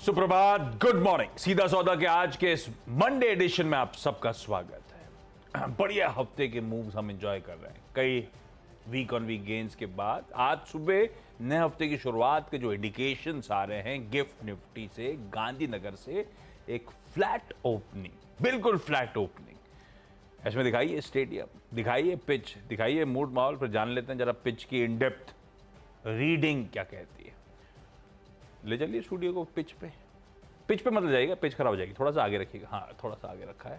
सुप्रभात, good morning. सीधा सौदा के आज के इस मंडे एडिशन में आप सबका स्वागत है। बढ़िया हफ्ते के मूव्स हम एंजॉय कर रहे हैं। कई वीक ऑन वीक गेन्स के बाद आज सुबह नए हफ्ते की शुरुआत के जो इंडिकेशंस आ रहे हैं गिफ्ट निफ्टी से, गांधीनगर से एक फ्लैट ओपनिंग, बिल्कुल फ्लैट ओपनिंग। इसमें दिखाइए स्टेडियम, दिखाइए पिच, दिखाइए मूड माहौल, पर जान लेते हैं जरा पिच की इन डेप्थ रीडिंग क्या कहती है। ले चलिए स्टूडियो को पिच पे मत ले जाइएगा, पिच खराब हो जाएगी। थोड़ा सा आगे रखिएगा, हाँ थोड़ा सा आगे रखा है।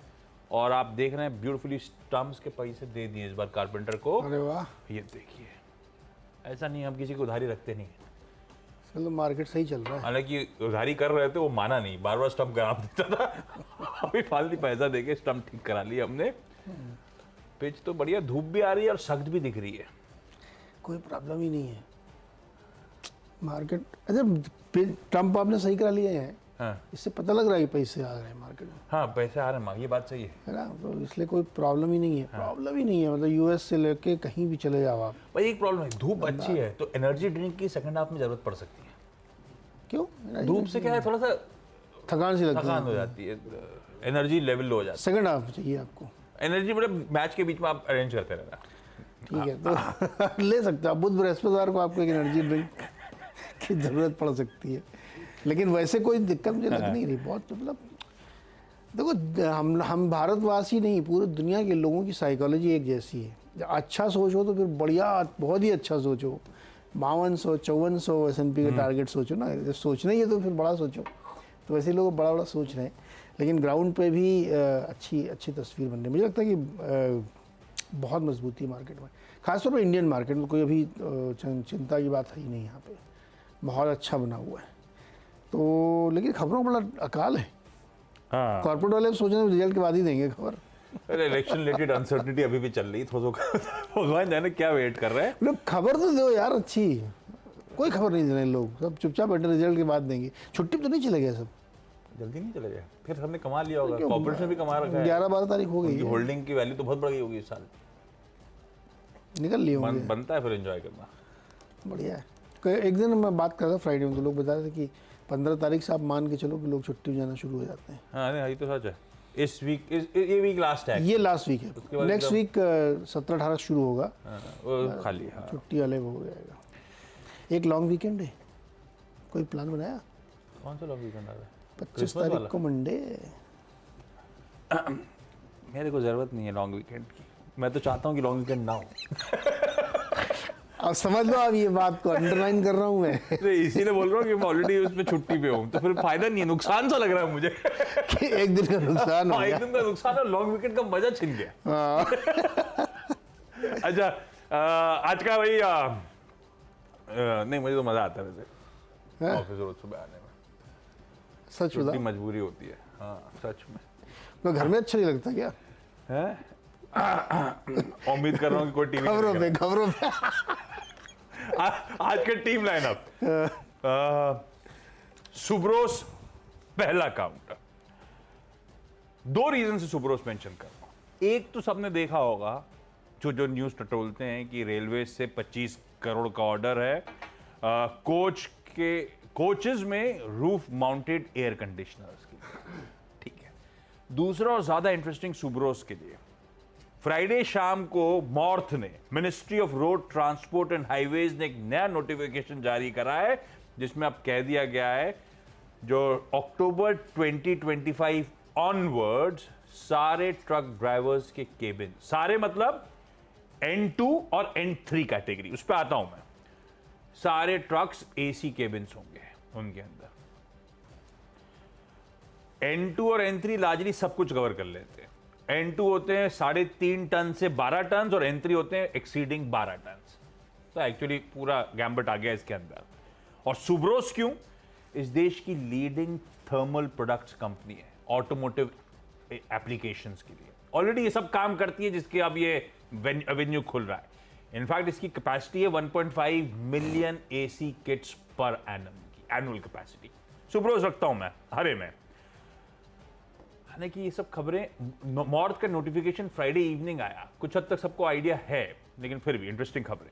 और आप देख रहे हैं ब्यूटीफुली स्टंप्स के पैसे दे दिए इस बार कारपेंटर को। अरे वाह, ये देखिए, ऐसा नहीं हम किसी को उधारी रखते नहीं। चलो मार्केट सही चल रहा है। हालांकि उधारी कर रहे थे, वो माना नहीं, बार बार स्टंप करा देता था। अभी फालतू पैसा देके स्टंप ठीक करा लिया हमने। पिच तो बढ़िया, धूप भी आ रही है और सख्त भी दिख रही है, कोई प्रॉब्लम ही नहीं है मार्केट। अच्छा, ट्रम्प आपने सही करा लिए हैं। हाँ इससे पता लग रहा है कि पैसे आ रहे हैं मार्केट में, हाँ पैसे आ रहे हैं, ये बात सही है ना। तो इसलिए कोई प्रॉब्लम ही नहीं है। प्रॉब्लम ही नहीं है, मतलब यूएस से लेके कहीं भी चले जाओ आप। भाई एक प्रॉब्लम है, धूप अच्छी है तो एनर्जी ड्रिंक की सेकंड हाफ में जरूरत पड़ सकती है। क्यों? धूप से क्या है, थोड़ा सा थकान सी लगती थकान हो जाती है, एनर्जी लेवल लो हो जाती सेकंड हाफ चाहिए आपको। है। एनर्जी मतलब मैच के बीच में आप अरेंज करते रहना। ठीक है, तो ले सकते हो आप। बुध बृहस्पतिवार को आपको एक एनर्जी ड्रिंक की जरूरत पड़ सकती है, लेकिन वैसे कोई दिक्कत मुझे लग नहीं रही बहुत। मतलब देखो, हम भारतवासी नहीं, पूरी दुनिया के लोगों की साइकोलॉजी एक जैसी है। जब अच्छा सोचो तो फिर बढ़िया, बहुत ही अच्छा सोचो। 5200 5400 S&P का टारगेट सोचो ना। जब सोचना ही है तो फिर बड़ा सोचो। तो वैसे लोग बड़ा बड़ा सोच रहे हैं, लेकिन ग्राउंड पे भी अच्छी तस्वीर बन रही है। मुझे लगता है कि बहुत मजबूती है मार्केट में, खासतौर पर इंडियन मार्केट में। कोई अभी चिंता की बात है ही नहीं यहाँ पे, माहौल अच्छा बना हुआ है। तो लेकिन खबरों का बड़ा अकाल है। हाँ, कॉर्पोरेट वाले सोच रहे हैं रिजल्ट के बाद ही देंगे खबर। अरे इलेक्शन रिलेटेड अनसर्टेनिटी अभी भी चल रही है थोड़ा। भगवान जाने क्या वेट कर रहे हैं। लोग खबर तो दो यार अच्छी। कोई खबर नहीं दे रहे लोग, सब चुपचाप बैठे, रिजल्ट के बाद देंगे। छुट्टी तो नहीं चले गए सब? जल्दी नहीं चले गए, फिर हमने कमा लिया होगा। कॉर्पोरेशन भी कमा रखा है। 11-12 तारीख हो गई है, होल्डिंग की वैल्यू तो बहुत बढ़ गई होगी इस साल। निकल लिए होंगे। बनता है फिर एंजॉय करना। बढ़िया है। एक दिन मैं बात कर रहा था फ्राइडे में, तो लोग बता रहे थे कि 15 तारीख से आप मान के चलो कि लोग छुट्टी जाना शुरू हो जाते हैं। हाँ नहीं, ये तो सच है। इस वीक, ये वीक लास्ट है। ये लास्ट वीक है। नेक्स्ट वीक 17-18 शुरू होगा। वो खाली, हाँ। छुट्टी अलग हो जाएगा। एक लॉन्ग वीकेंड है, कोई प्लान बनाया? कौन सा लॉन्ग वीकेंड आ रहा है? 25 तारीख को मंडे। मेरे को जरूरत नहीं है लॉन्ग वीकेंड की। मैं तो चाहता हूँ कि लॉन्ग वीकेंड ना हो। अब समझ लो, आप ये बात को अंडरलाइन कर रहा हूँ मैं। तो इसीलिए बोल रहा हूँ कि मैं ऑलरेडी उसमें छुट्टी पे हूँ, तो फिर फायदा नहीं है, नुकसान सा लग रहा है मुझे। कि एक दिन का नुकसान हो एक गया। दिन का नुकसान और लॉन्ग वीकेंड का मजा छिन गया। हाँ। अच्छा, आज का भाई नहीं, मुझे तो मजा आता है वैसे ऑफिस रोज सुबह आने में। सच छुट्टी बता, मजबूरी होती है। हाँ सच में। तो घर में अच्छा नहीं लगता क्या? उम्मीद कर रहा हूँ कि कोई टीवी खबरों पे आज का टीम लाइनअप। सुब्रोस पहला काउंटर। 2 रीजन से सुब्रोस मेंशन कर रहा हूं। एक तो सबने देखा होगा, जो न्यूज टटोलते हैं कि रेलवे से 25 करोड़ का ऑर्डर है कोचेस में रूफ माउंटेड एयर कंडीशनर्स की। ठीक है। दूसरा और ज्यादा इंटरेस्टिंग सुब्रोस के लिए, फ्राइडे शाम को मॉर्थ ने, ministry of road transport and highways ने एक नया नोटिफिकेशन जारी करा है, जिसमें अब कह दिया गया है जो अक्टूबर 2025 ऑनवर्ड्स सारे ट्रक ड्राइवर्स के केबिन, सारे मतलब N2 और N3 कैटेगरी, उस पर आता हूं मैं, सारे ट्रक्स AC केबिन्स होंगे उनके अंदर। N2 और N3 लार्जली सब कुछ कवर कर लेते हैं। N2 होते हैं 3.5 टन से 12 टन और N3 होते हैं एक्सीडिंग 12 टन। तो एक्चुअली पूरा गैम्बट आ गया इसके अंदर। और सुब्रोस क्यों? इस देश की लीडिंग थर्मल प्रोडक्ट्स कंपनी है ऑटोमोटिव एप्लीकेशंस के लिए। ऑलरेडी ये सब काम करती है, जिसके अब ये एवेन्यू खुल रहा है। इनफैक्ट इसकी कैपेसिटी है 1.5 मिलियन AC किट्स पर एनम की एनुअल कैपेसिटी। सुब्रोस रखता हूं मैं हरे में। हालांकि ये सब खबरें, मॉर्थ का नोटिफिकेशन फ्राइडे इवनिंग आया, कुछ हद तक सबको आइडिया है, लेकिन फिर भी इंटरेस्टिंग खबरें।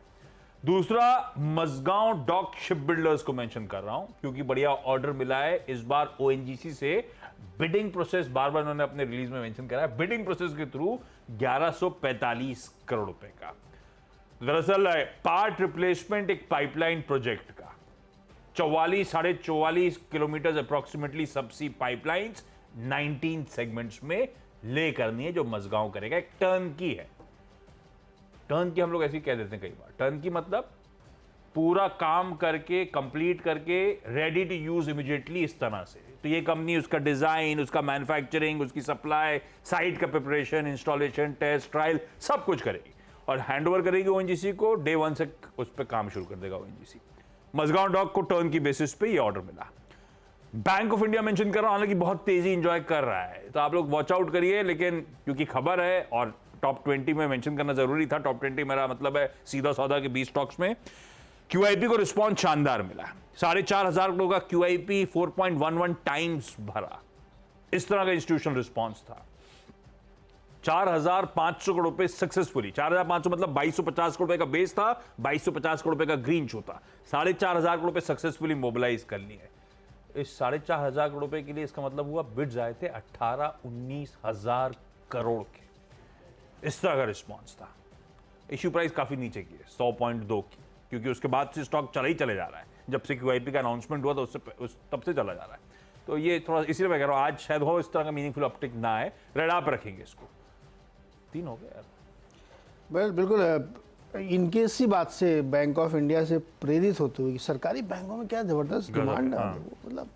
दूसरा, मजगांव डॉक शिप बिल्डर्स को मेंशन कर रहा हूं क्योंकि बढ़िया ऑर्डर मिला है इस बार ओएनजीसी से। बिडिंग प्रोसेस बार बार उन्होंने अपने रिलीज में मेंशन करा है, बिडिंग प्रोसेस के थ्रू 1145 करोड़ रुपए का। दरअसल पार्ट रिप्लेसमेंट एक पाइपलाइन प्रोजेक्ट का 44-44.5 किलोमीटर अप्रोक्सीमेटली सबसी पाइपलाइंस 19 सेगमेंट्स में ले करनी है, जो मजगांव करेगा। एक टर्न की है। टर्न की हम लोग ऐसे ही कह देते हैं कई बार। टर्न की मतलब पूरा काम करके कंप्लीट करके रेडी टू यूज इमीडिएटली, इस तरह से। तो ये कंपनी उसका डिजाइन, उसका मैन्युफैक्चरिंग, उसकी सप्लाई, साइट का प्रिपरेशन, इंस्टॉलेशन, टेस्ट, ट्रायल सब कुछ करेगी और हैंडओवर करेगी ओएनजीसी को। डे 1 से उस पर काम शुरू कर देगा ओएनजीसी। मजगांव डॉक को टर्न की बेसिस पे ये ऑर्डर मिला। बैंक ऑफ इंडिया मेंशन कर रहा हूं, हालांकि बहुत तेजी एंजॉय कर रहा है, तो आप लोग वॉच आउट करिए। लेकिन क्योंकि खबर है और टॉप 20 में मेंशन करना जरूरी था, टॉप 20 मेरा मतलब है सीधा सौदा के 20 स्टॉक्स में, क्यूआईपी को रिस्पॉन्स शानदार मिला। 4,500 करोड़ का क्यूआईपी 4.11 टाइम्स भरा, इस तरह का इंस्टीट्यूशनल रिस्पॉन्स था। 4,500 करोड़ रुपए सक्सेसफुली, 4,500 मतलब 2,250 करोड़ रुपए का बेस था, 2,250 करोड़ रुपए का ग्रीन शो था, 4,500 करोड़ रुपए सक्सेसफुली मोबिलाइज कर लिए। इस 4,500 करोड़ रुपए के लिए इसका मतलब हुआ बिड्स आए थे 18-19 हजार करोड़ के, इस तरह का रिस्पॉन्स था। इश्यू प्राइस काफी नीचे की है, 100.2 की, क्योंकि उसके बाद से स्टॉक चला ही चले जा रहा है। जब से क्यूआईपी का अनाउंसमेंट हुआ तो तब से चला जा रहा है। तो ये थोड़ा इसलिए मैं कह रहा हूं आज शायद हो इस तरह का मीनिंगफुल अपटिक ना आए, रेडार पर रखेंगे इसको। 3 हो गए यार। बिल्कुल इनके इसी बात से बैंक ऑफ इंडिया से प्रेरित होते हुए कि सरकारी बैंकों में क्या जबरदस्त डिमांड है, मतलब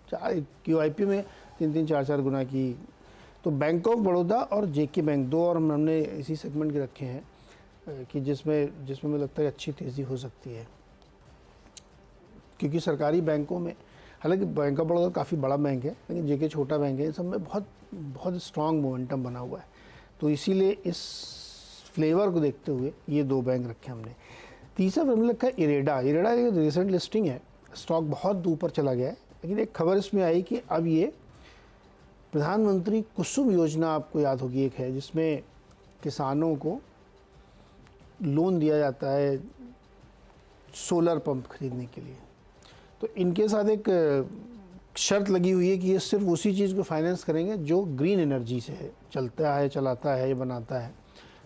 क्यूआईपी में 3-3, 4-4 गुना की। तो बैंक ऑफ बड़ौदा और जेके बैंक, दो और हमने इसी सेगमेंट के रखे हैं कि जिसमें मुझे लगता है अच्छी तेज़ी हो सकती है, क्योंकि सरकारी बैंकों में, हालांकि बैंक ऑफ बड़ौदा काफ़ी बड़ा बैंक है लेकिन जेके छोटा बैंक है, इन सब में बहुत स्ट्रॉन्ग मोमेंटम बना हुआ है। तो इसीलिए इस फ्लेवर को देखते हुए ये 2 बैंक रखे हमने। तीसरा हमने रखा है इरेडा। इरेडा की रिसेंट लिस्टिंग है, स्टॉक बहुत ऊपर चला गया है, लेकिन एक खबर इसमें आई कि अब ये प्रधानमंत्री कुसुम योजना, आपको याद होगी, एक है जिसमें किसानों को लोन दिया जाता है सोलर पंप खरीदने के लिए। तो इनके साथ एक शर्त लगी हुई है कि ये सिर्फ उसी चीज़ को फाइनेंस करेंगे जो ग्रीन एनर्जी से है, चलता है, चलाता है, बनाता है।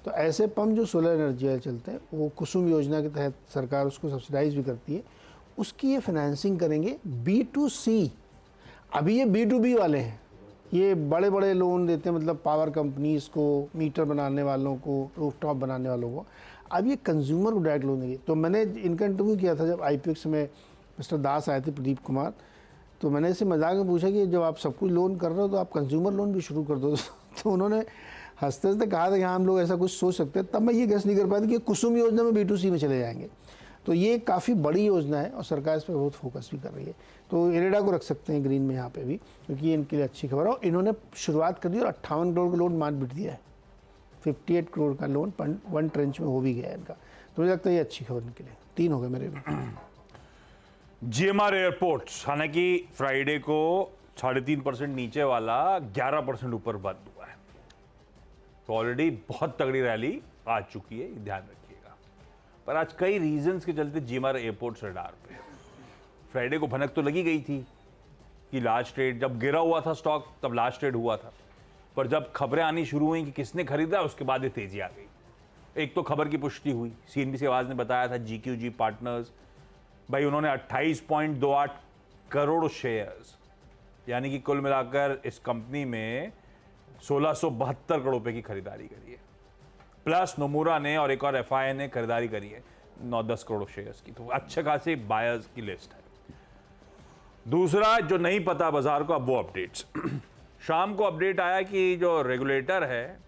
तो ऐसे पंप जो सोलर एनर्जी से चलते हैं, वो कुसुम योजना के तहत सरकार उसको सब्सिडाइज भी करती है, उसकी ये फाइनेंसिंग करेंगे B2C। अभी ये B2B वाले हैं, ये बड़े बड़े लोन देते हैं, मतलब पावर कंपनीज़ को, मीटर बनाने वालों को, रूफटॉप बनाने वालों को। अब ये कंज्यूमर को डायरेक्ट लोन देंगे। तो मैंने इनका इंटरव्यू किया था जब IPX में मिस्टर दास आए थे, प्रदीप कुमार। तो मैंने इससे मजाक में पूछा कि जब आप सब कुछ लोन कर रहे हो तो आप कंज्यूमर लोन भी शुरू कर दो। तो उन्होंने हंसते हंसते कहा था कि हाँ हम लोग ऐसा कुछ सोच सकते हैं। तब मैं ये गेस नहीं कर पाया था कि कुसुम योजना में B2C में चले जाएंगे। तो ये काफ़ी बड़ी योजना है और सरकार इस पर बहुत फोकस भी कर रही है। तो इरेडा को रख सकते हैं ग्रीन में यहाँ पे भी, क्योंकि ये इनके लिए अच्छी खबर है। और इन्होंने शुरुआत कर दी और 58 करोड़ का लोन मान बिट दिया है। 58 करोड़ का लोन 1 ट्रेंच में हो भी गया है इनका। तो मुझे लगता है ये अच्छी खबर इनके लिए। 3 हो गए मेरे भी। GMR एयरपोर्ट्स, हालांकि फ्राइडे को 3.5% नीचे वाला 11% ऊपर बंद हुआ है। तो ऑलरेडी बहुत तगड़ी रैली आ चुकी है, ध्यान रखिएगा। पर आज कई रीजंस के चलते GMR एयरपोर्ट्स रडार पे। फ्राइडे को भनक तो लगी गई थी कि लास्ट ट्रेड जब गिरा हुआ था स्टॉक, तब लास्ट ट्रेड हुआ था। पर जब खबरें आनी शुरू हुई कि किसने खरीदा, उसके बाद ये तेजी आ गई। एक तो खबर की पुष्टि हुई, CNBC आवाज ने बताया था GQG पार्टनर्स, भाई उन्होंने 28.28 करोड़ शेयर्स, यानी कि कुल मिलाकर इस कंपनी में 1672 करोड़ रुपए की खरीदारी करी है। प्लस नोमुरा ने और एक और FII ने खरीदारी करी है 9-10 करोड़ शेयर्स की। तो अच्छे खासे बायर्स की लिस्ट है। दूसरा जो नहीं पता बाजार को, अब वो अपडेट्स। शाम को अपडेट आया कि जो रेगुलेटर है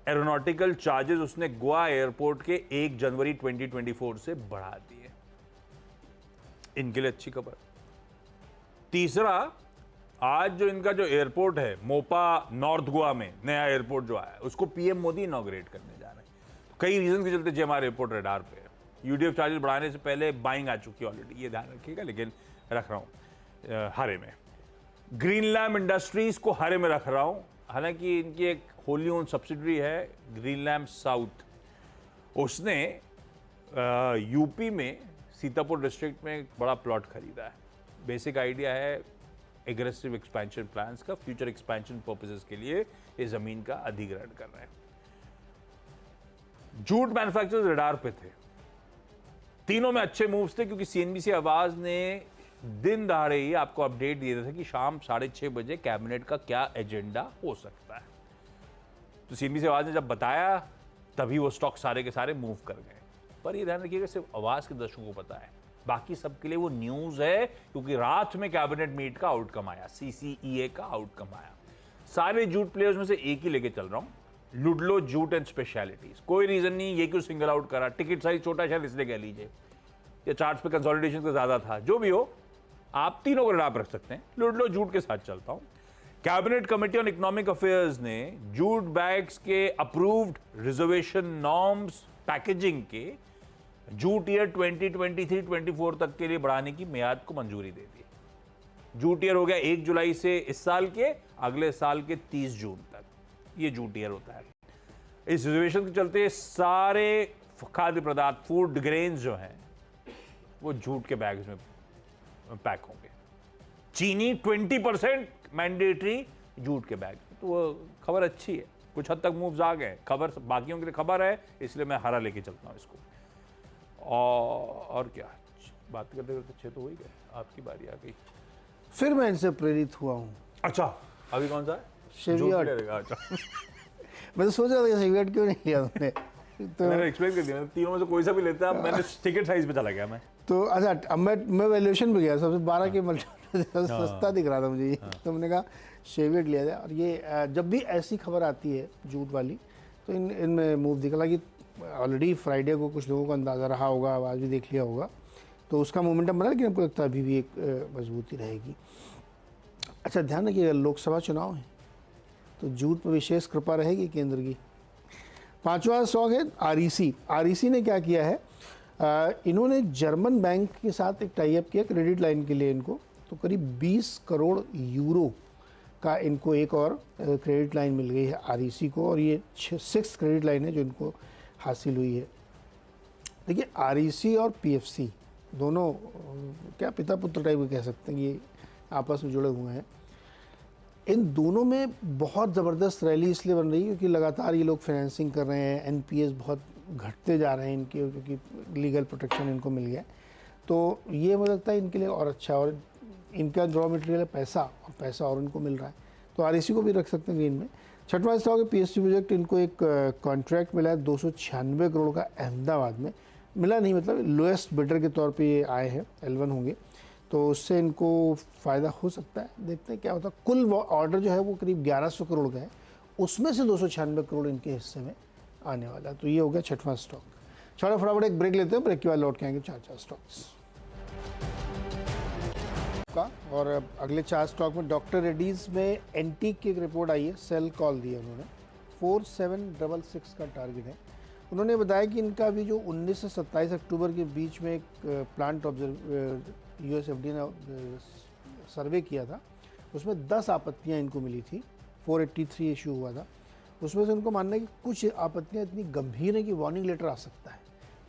एरोनॉटिकल चार्जेस, उसने गोवा एयरपोर्ट के 1 जनवरी 2024 से बढ़ा दिए। इनके लिए अच्छी खबर। तीसरा, आज जो इनका जो एयरपोर्ट है मोपा नॉर्थ गोवा में, नया एयरपोर्ट जो आया, उसको PM मोदी इनॉग्रेट करने जा रहे हैं। तो कई रीजन के चलते GMR एयरपोर्ट रडार पे है। UDF चार्जेस बढ़ाने से पहले बाइंग आ चुकी है ऑलरेडी, ये ध्यान रखिएगा, लेकिन रख रहा हूं हरे में। ग्रीनलैम्प इंडस्ट्रीज को हरे में रख रहा हूं, हालांकि इनकी एक होली ओन सब्सिडरी है ग्रीनलैम्प साउथ, उसने यूपी में सीतापुर डिस्ट्रिक्ट में एक बड़ा प्लॉट खरीदा है। बेसिक आइडिया है एग्रेसिव एक्सपेंशन प्लान्स का, फ्यूचर एक्सपेंशन पर्पसेस के लिए इस जमीन का अधिग्रहण कर रहे हैं। जूट मैन्युफैक्चरर्स रडार पे थे। तीनों में अच्छे मूव्स थे क्योंकि सीएनबीसी आवाज ने दिन दहाड़े ही आपको अपडेट दिया था कि शाम 6:30 बजे कैबिनेट का क्या एजेंडा हो सकता है। तो सीएनबीसी आवाज ने जब बताया तभी वो स्टॉक सारे के सारे मूव कर गए। पर ये ध्यान रखिएगा सिर्फ आवाज के दर्शकों को पता है, बाकी सबके लिए वो न्यूज है क्योंकि रात में कैबिनेट मीट का आउटकम आया, सीसीईए का आउटकम आया। सारे जूट प्लेयर्स में से एक ही लेके चल रहा हूं, लुडलो जूट एंड स्पेशलिटीज। कोई रीजन नहीं ये क्यों सिंगल आउट करा, टिकट साइज छोटा शायद इसलिए कह लीजिए, या चार्ट्स पे कंसोलिडेशन का ज्यादा था, जो भी हो आप तीनों को रडार रख सकते हैं। लुडलो जूट के साथ चलता हूं। Cabinet committee on economic affairs ने जूट बैग्स के अप्रूव्ड रिजर्वेशन नॉर्म्स पैकेजिंग के जूट ईयर 2023-24 तक के लिए बढ़ाने की मियाद को मंजूरी दे दी। जूट ईयर हो गया 1 जुलाई से इस साल के, अगले साल के 30 जून तक ये जूट ईयर होता है। इस रिजर्वेशन के चलते सारे खाद्य पदार्थ, फूड ग्रेन्स जो हैं वो जूट के बैग्स में पैक होंगे। चीनी 20% मैंडेटरी जूट के बैग। तो वो खबर अच्छी है, कुछ हद तक मूव्स आ गए। खबर बाकियों के लिए खबर है, इसलिए मैं हरा लेके चलता हूँ इसको। और क्या बात करते करते 6 तो हो ही गए, आपकी बारी आ गई। फिर मैं इनसे प्रेरित हुआ हूँ। अच्छा अभी कौन सा है? शेवियट। अच्छा मैं तो सोच रहा था कि शेवियट क्यों नहीं लिया तुमने। तो मैंने एक्सप्लेन कर दिया, तीनों में से कोई सा भी लेता है। मैंने टिकट साइज पे चला गया मैं। तो अच्छा, अब मैं वैल्यूएशन पे गया, सबसे 12 के मल्टीपल सस्ता दिख रहा था मुझे ये। तो मैंने कहा शेवियट लिया जाए। और ये जब भी ऐसी खबर आती है जूट वाली तो इनमें मूव दिखा कि ऑलरेडी फ्राइडे को कुछ लोगों को अंदाज़ा रहा होगा, आज भी देख लिया होगा, तो उसका मोमेंटम बना, लेकिन हमको लगता है अभी भी एक मजबूती रहेगी। अच्छा ध्यान रखिएगा, लोकसभा चुनाव है तो जूट पर विशेष कृपा रहेगी केंद्र की। 5वां स्टॉक है आरईसी। आरईसी ने क्या किया है, इन्होंने जर्मन बैंक के साथ एक टाई अप किया क्रेडिट लाइन के लिए इनको, तो करीब 20 करोड़ यूरो का इनको एक और क्रेडिट लाइन मिल गई है आरईसी को, और ये 6th क्रेडिट लाइन है जो इनको हासिल हुई है। देखिए आरईसी और पीएफसी दोनों क्या पिता पुत्र टाइप कह सकते हैं, ये आपस में जुड़े हुए हैं। इन दोनों में बहुत ज़बरदस्त रैली इसलिए बन रही है क्योंकि लगातार ये लोग फाइनेंसिंग कर रहे हैं, एनपीएस बहुत घटते जा रहे हैं इनके, क्योंकि लीगल प्रोटेक्शन इनको मिल गया। तो ये मुझे लगता है इनके लिए और अच्छा, और इनका रॉ मटेरियल है पैसा, और पैसा और इनको मिल रहा है, तो आरईसी को भी रख सकते हैं ग्रीन में। 6वां स्टॉक है पीएसयू प्रोजेक्ट। इनको एक कॉन्ट्रैक्ट मिला है 296 करोड़ का अहमदाबाद में। मिला नहीं मतलब लोएस्ट बिडर के तौर पे ये आए हैं, L1 होंगे, तो उससे इनको फ़ायदा हो सकता है। देखते हैं क्या होता है। कुल ऑर्डर जो है वो करीब 1100 करोड़ का है, उसमें से 296 करोड़ इनके हिस्से में आने वाला है। तो ये हो गया 6वां स्टॉक। चलो फटाफट एक ब्रेक लेते हैं, ब्रेक के बाद लौट के आएंगे 4 स्टॉक्स का। और अगले 4 स्टॉक में डॉक्टर रेड्डीज़ में एंटीक की एक रिपोर्ट आई है, सेल कॉल दी है उन्होंने, 4766 का टारगेट है। उन्होंने बताया कि इनका अभी जो 19 से 27 अक्टूबर के बीच में एक प्लांट यूएसएफडी ने सर्वे किया था, उसमें 10 आपत्तियां इनको मिली थी, 483 इशू हुआ था। उसमें से उनको मानना है कि कुछ आपत्तियां इतनी गंभीर हैं कि वार्निंग लेटर आ सकता है,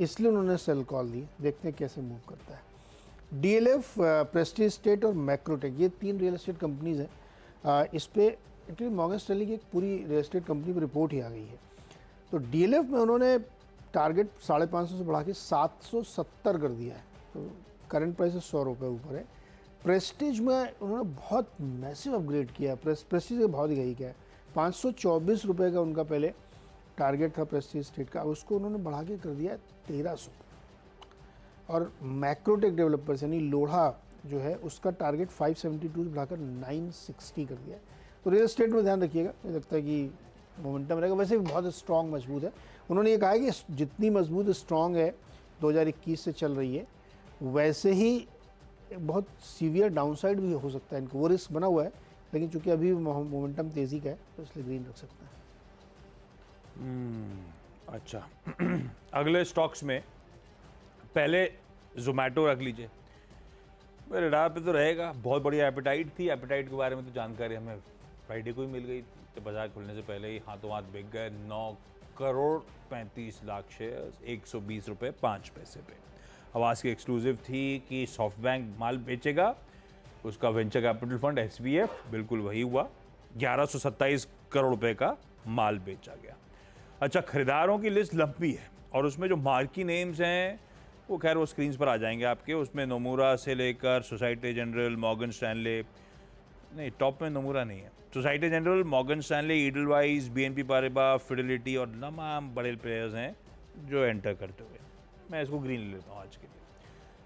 इसलिए उन्होंने सेल कॉल दी। देखते हैं कैसे मूव करता है। डीएलएफ, प्रेस्टीज स्टेट और मैक्रोटेक, ये 3 रियल एस्टेट कंपनीज हैं। इस पर एक्चुअली मॉर्गन स्टैनली की एक पूरी रियल एस्टेट कंपनी पर रिपोर्ट ही आ गई है। तो डीएलएफ में उन्होंने टारगेट 550 से बढ़ा के 770 कर दिया है, तो करंट प्राइस 100 रुपये ऊपर है। प्रेस्टीज में उन्होंने बहुत मैसिव अपग्रेड किया है, प्रेस्टीज का भाव दिखाई क्या है, 524 रुपये का उनका पहले टारगेट था प्रेस्टीज स्टेट का, उसको उन्होंने बढ़ा के कर दिया है 1300। और मैक्रोटेक डेवलपर्स यानी लोढ़ा जो है उसका टारगेट 572 से बढ़ाकर 960 कर दिया है। तो रियल एस्टेट में ध्यान रखिएगा, मुझे लगता है कि मोमेंटम रहेगा। वैसे भी बहुत स्ट्रॉन्ग मजबूत है। उन्होंने ये कहा है कि जितनी मजबूत स्ट्रॉन्ग है 2021 से चल रही है, वैसे ही बहुत सीवियर डाउनसाइड भी हो सकता है इनको, वो रिस्क बना हुआ है, लेकिन चूंकि अभी मोमेंटम तेज़ी का है तो इसलिए ग्रीन रख सकते हैं। अच्छा अगले स्टॉक्स में पहले जोमेटो रख लीजिए, मेरे रडार पे तो रहेगा। बहुत बड़ी एपेटाइट थी, एपेटाइट के बारे में तो जानकारी हमें फ्राइडे को ही मिल गई थी, तो बाजार खुलने से पहले ही हाथों हाथ बिक गए। 9 करोड़ 35 लाख शेयर्स 120 रुपये 5 पैसे पे। आवाज़ की एक्सक्लूसिव थी कि सॉफ्टबैंक माल बेचेगा, उसका वेंचर कैपिटल फंड SVF बिल्कुल वही हुआ, 1127 करोड़ रुपए का माल बेचा गया। अच्छा, खरीदारों की लिस्ट लंबी है और उसमें जो मार्की नेम्स हैं वो खैर वो स्क्रीन पर आ जाएंगे आपके। उसमें नोमुरा से लेकर सोसाइटी जनरल, मॉर्गन स्टैनले, नहीं टॉप में नोमुरा नहीं है, society general, Morgan Stanley, Edelweiss, BNP Paribas, Fidelity और तमाम बड़े प्लेयर्स हैं जो एंटर करते हुए। मैं इसको ग्रीन ले लेता हूँ आज के लिए।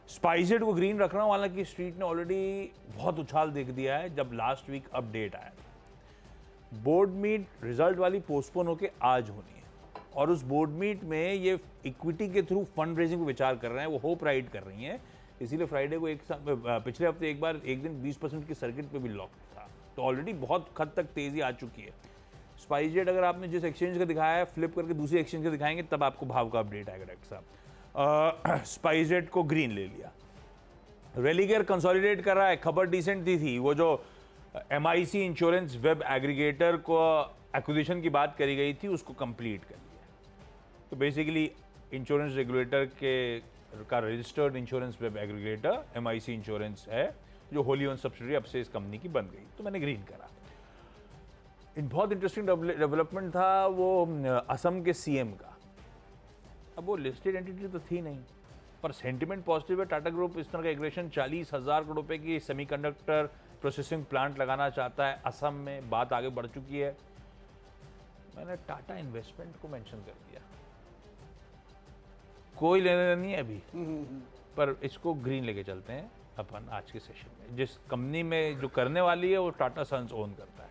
स्पाइसजेट को ग्रीन रख रहा हूँ, हालांकि स्ट्रीट ने ऑलरेडी बहुत उछाल देख दिया है जब लास्ट वीक अपडेट आया। बोर्ड मीट रिजल्ट वाली पोस्टपोन होकर आज होनी है और उस बोर्ड मीट में ये इक्विटी के थ्रू फंड रेजिंग को विचार कर रहे हैं, वो होप राइड कर रही हैं। इसीलिए फ्राइडे को पिछले हफ्ते एक दिन 20% की सर्किट पे भी लॉक था, तो ऑलरेडी बहुत हद तक तेजी आ चुकी है। स्पाइसजेट अगर आपने जिस एक्सचेंज का दिखाया है फ्लिप करके दूसरी एक्सचेंज का दिखाएंगे तब आपको भाव का अपडेट आएगा डॉक्टर साहब। स्पाइसजेट को ग्रीन ले लिया। रेलिगेयर कंसोलिडेट कर रहा है, खबर डिसेंट थी वो जो MIC इंश्योरेंस वेब एग्रीगेटर को एक्विजिशन की बात करी गई थी उसको कंप्लीट कर लिया। तो बेसिकली इंश्योरेंस रेगुलेटर का registered insurance web aggregator MIC insurance है जो होली ओन सब्सिडियरी अब से इस कंपनी की बन गई, तो मैंने ग्रीन करा। इन बहुत इंटरेस्टिंग डेवलपमेंट था वो असम के CM का। अब वो लिस्टेड एंटिटी तो थी नहीं, पर सेंटिमेंट पॉजिटिव है। टाटा ग्रुप इस तरह का एग्रेशन 40,000 करोड़ रुपए की सेमीकंडक्टर प्रोसेसिंग प्लांट लगाना चाहता है असम में, बात आगे बढ़ चुकी है। मैंने टाटा इन्वेस्टमेंट को मेंशन कर दिया, कोई लेना नहीं है अभी, पर इसको ग्रीन लेके चलते हैं अपन आज के सेशन में। जिस कंपनी में जो करने वाली है वो टाटा सन्स ओन करता है,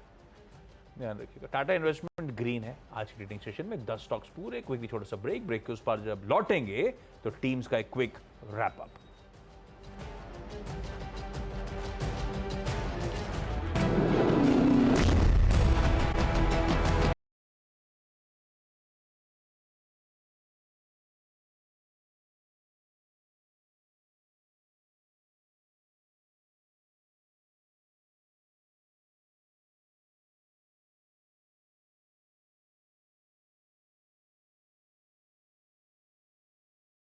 ध्यान रखिएगा। टाटा इन्वेस्टमेंट ग्रीन है आज की ट्रेडिंग सेशन में। 10 स्टॉक्स पूरे। क्विकली छोटा सा ब्रेक के उस पर जब लौटेंगे तो टीम्स का एक क्विक रैप अप।